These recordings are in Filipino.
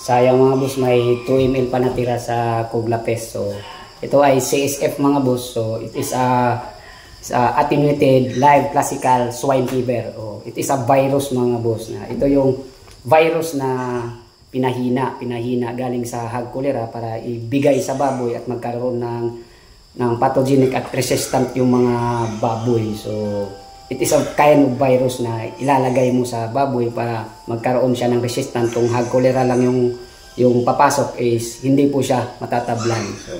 Sayang mga boss, may 2 ml pa natira sa Coglapest. So ito ay CSF mga boss. So it is a attenuated live classical swine fever. It is a virus mga boss. Ito yung virus na pinahina galing sa hog cholera para ibigay sa baboy at magkaroon ng pathogenic at resistant yung mga baboy. So it is a kind of virus na ilalagay mo sa baboy para magkaroon siya ng resistant. Kung hog cholera lang yung papasok is hindi po siya matatablan. So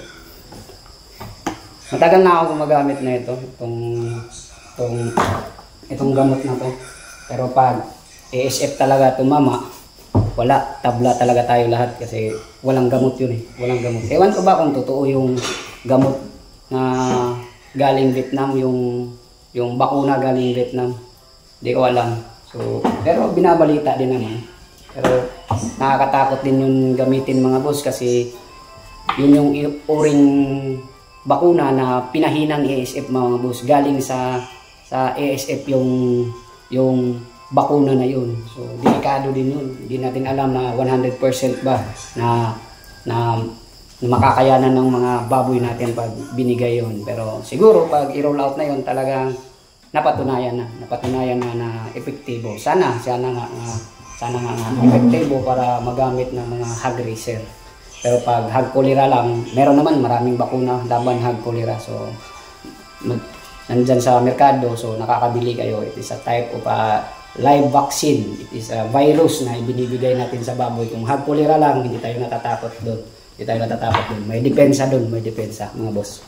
matagal na ako gumagamit na itong gamot na to. Pero pag ASF talaga tumama, wala, tabla talaga tayo lahat kasi walang gamot yun eh. Walang gamot. Ewan ko ba kung totoo yung gamot na galing Vietnam, yung bakuna galing Vietnam. Hindi ko alam. So, pero binabalita din naman. Pero nakakatakot din yung gamitin mga boss kasi yun yung uring bakuna na pinahinang ASF mga boss. Galing sa ASF yung bakuna na yun. So, delikado din yun. Hindi natin alam na 100% ba na makakayanan ng mga baboy natin pag binigay yun. Pero siguro pag i-roll out na yun talagang napatunayan na epektibo. Sana nga epektibo para magamit ng mga hog racer. Pero pag hog cholera lang, meron naman maraming bakuna laban hog cholera. So nandyan sa merkado, so nakakabili kayo. It is a type of live vaccine. It is a virus na ibinibigay natin sa baboy. Kung hog cholera lang, hindi tayo natatakot doon. May depensa doon, mga boss.